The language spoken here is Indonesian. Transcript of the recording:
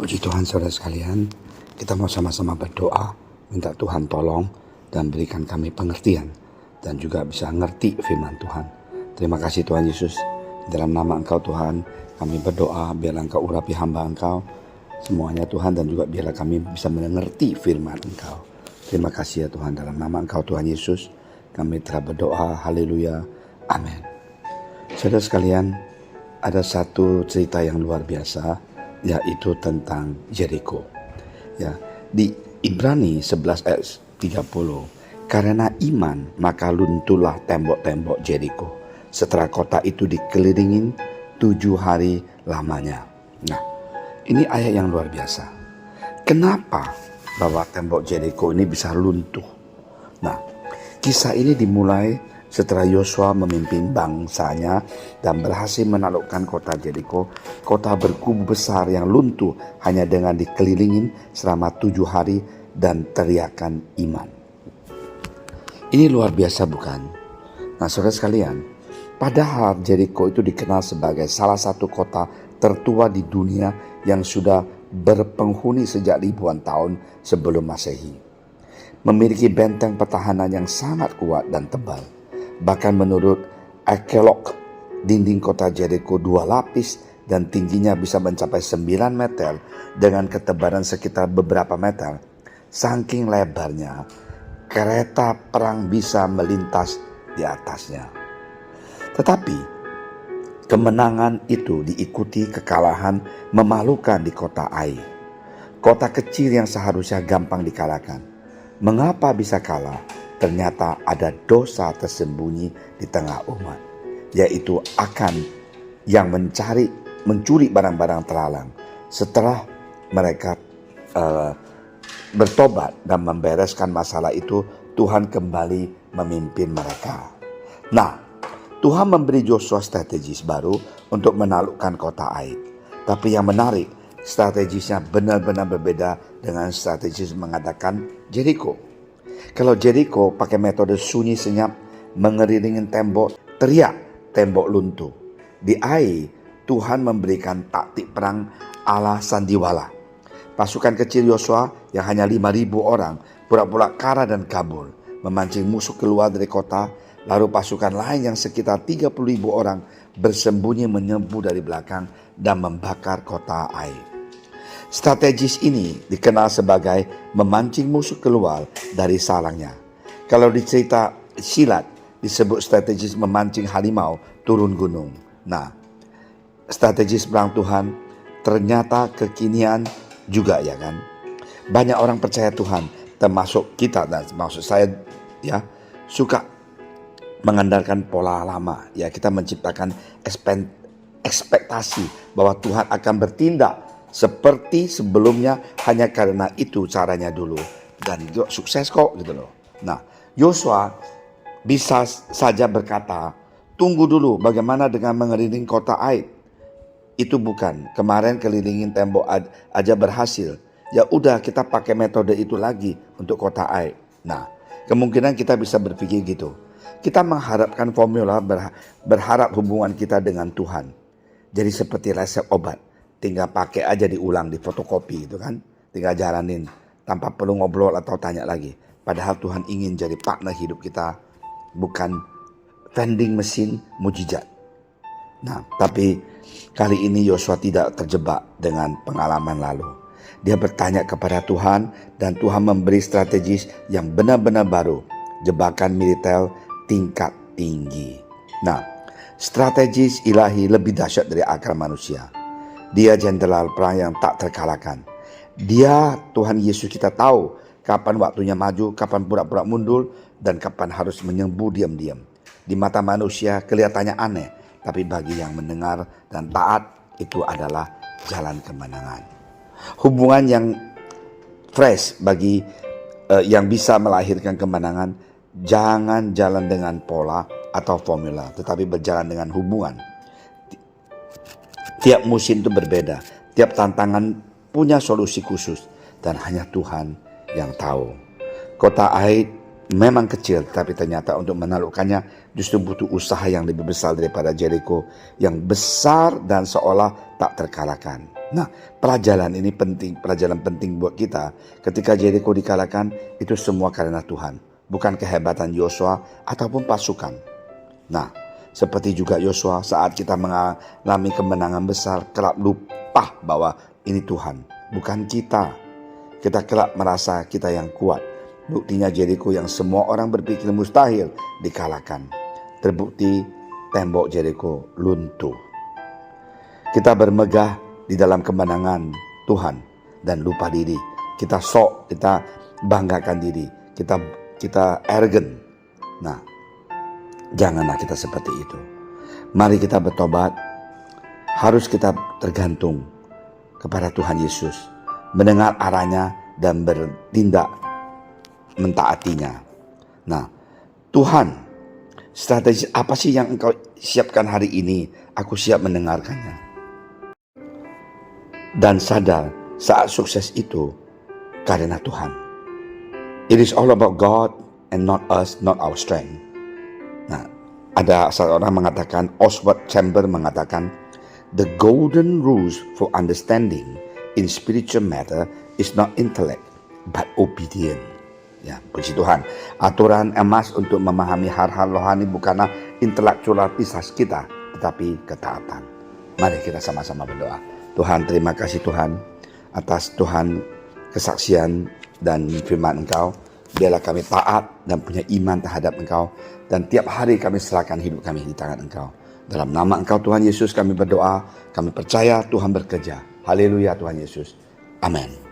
Puji Tuhan saudara sekalian, kita mau sama-sama berdoa, minta Tuhan tolong dan berikan kami pengertian dan juga bisa ngerti firman Tuhan. Terima kasih Tuhan Yesus, dalam nama Engkau Tuhan kami berdoa biarlah Engkau urapi hamba Engkau semuanya Tuhan, dan juga biarlah kami bisa mengerti firman Engkau. Terima kasih ya Tuhan, dalam nama Engkau Tuhan Yesus kami telah berdoa, haleluya, amin. Saudara sekalian, ada satu cerita yang luar biasa, yaitu tentang Jericho. Ya, di Ibrani 11 ayat 30, karena iman maka lunturlah tembok-tembok Jericho setelah kota itu dikelilingin 7 hari lamanya. Nah, ini ayat yang luar biasa. Kenapa bahwa tembok Jericho ini bisa runtuh? Nah, kisah ini dimulai setelah Yosua memimpin bangsanya dan berhasil menaklukkan kota Jericho, kota berkubu besar yang luntuh hanya dengan dikelilingin selama 7 hari dan teriakan iman. Ini luar biasa bukan? Nah saudara sekalian, padahal Jericho itu dikenal sebagai salah satu kota tertua di dunia yang sudah berpenghuni sejak ribuan tahun sebelum Masehi. Memiliki benteng pertahanan yang sangat kuat dan tebal. Bahkan menurut arkeolog, dinding kota Jericho 2 lapis dan tingginya bisa mencapai 9 meter dengan ketebalan sekitar beberapa meter. Saking lebarnya, kereta perang bisa melintas di atasnya. Tetapi kemenangan itu diikuti kekalahan memalukan di kota Ai. Kota kecil yang seharusnya gampang dikalahkan. Mengapa bisa kalah? Ternyata ada dosa tersembunyi di tengah umat, yaitu akan yang mencuri barang-barang terlarang. Setelah mereka bertobat dan membereskan masalah itu, Tuhan kembali memimpin mereka. Nah, Tuhan memberi Yosua strategis baru untuk menaklukkan kota Ai. Tapi yang menarik, strategisnya benar-benar berbeda dengan strategis mengadakan Jericho. Kalau Jericho pakai metode sunyi senyap, mengelilingin tembok, teriak, tembok luntuh. Di Ai, Tuhan memberikan taktik perang ala sandiwala. Pasukan kecil Yosua yang hanya 5.000 orang pura-pura kalah dan kabur, memancing musuh keluar dari kota. Lalu pasukan lain yang sekitar 30.000 orang bersembunyi menyerbu dari belakang dan membakar kota Ai. Strategis ini dikenal sebagai memancing musuh keluar dari sarangnya. Kalau di cerita silat disebut strategis memancing harimau turun gunung. Nah, strategis perang Tuhan ternyata kekinian juga ya kan. Banyak orang percaya Tuhan, termasuk kita dan termasuk saya ya, suka mengandalkan pola lama. Ya, kita menciptakan ekspektasi bahwa Tuhan akan bertindak seperti sebelumnya hanya karena itu caranya dulu. Dan itu sukses kok gitu loh. Nah, Yosua bisa saja berkata, tunggu dulu bagaimana dengan mengelilingi kota Ai. Itu bukan, kemarin kelilingin tembok aja berhasil. Ya udah kita pakai metode itu lagi untuk kota Ai. Nah, kemungkinan kita bisa berpikir gitu. Kita mengharapkan formula berharap hubungan kita dengan Tuhan. Jadi seperti resep obat. Tinggal pakai aja diulang, di fotokopi itu kan. Tinggal jalanin tanpa perlu ngobrol atau tanya lagi. Padahal Tuhan ingin jadi partner hidup kita, bukan vending mesin mujizat. Nah, tapi kali ini Yosua tidak terjebak dengan pengalaman lalu. Dia bertanya kepada Tuhan dan Tuhan memberi strategis yang benar-benar baru. Jebakan militer tingkat tinggi. Nah, strategis ilahi lebih dahsyat dari akal manusia. Dia jenderal perang yang tak terkalahkan. Dia Tuhan Yesus kita tahu kapan waktunya maju, kapan pura-pura mundur, dan kapan harus menyembuh diam-diam. Di mata manusia kelihatannya aneh, tapi bagi yang mendengar dan taat itu adalah jalan kemenangan. Hubungan yang fresh bagi yang bisa melahirkan kemenangan, jangan jalan dengan pola atau formula, tetapi berjalan dengan hubungan. Tiap musim itu berbeda, tiap tantangan punya solusi khusus dan hanya Tuhan yang tahu. Kota Ai memang kecil, tapi ternyata untuk menaklukkannya justru butuh usaha yang lebih besar daripada Jericho yang besar dan seolah tak terkalahkan. Nah, pelajaran ini penting, pelajaran penting buat kita. Ketika Jericho dikalahkan, itu semua karena Tuhan, bukan kehebatan Yosua ataupun pasukan. Nah, seperti juga Yosua, saat kita mengalami kemenangan besar, kerap lupa bahwa ini Tuhan, bukan kita. Kita kerap merasa kita yang kuat. Buktinya Jericho yang semua orang berpikir mustahil dikalahkan. Terbukti tembok Jericho luntur. Kita bermegah di dalam kemenangan Tuhan dan lupa diri. Kita sok, kita banggakan diri, kita arrogant. Nah, janganlah kita seperti itu. Mari kita bertobat. Harus kita tergantung kepada Tuhan Yesus, mendengar arahnya dan bertindak mentaatinya. Nah, Tuhan, strategi apa sih yang engkau siapkan hari ini? Aku siap mendengarkannya. Dan sadar saat sukses itu karena Tuhan. It is all about God and not us, not our strength. Nah, ada seorang mengatakan, Oswald Chambers mengatakan, the golden rules for understanding in spiritual matter is not intellect but obedience. Ya, puji Tuhan. Aturan emas untuk memahami hal-hal rohani bukanlah intelektual pisah kita, tetapi ketaatan. Mari kita sama-sama berdoa. Tuhan, terima kasih Tuhan atas Tuhan kesaksian dan firman Engkau. Biarlah kami taat dan punya iman terhadap Engkau. Dan tiap hari kami serahkan hidup kami di tangan Engkau. Dalam nama Engkau Tuhan Yesus kami berdoa. Kami percaya Tuhan bekerja. Haleluya Tuhan Yesus. Amin.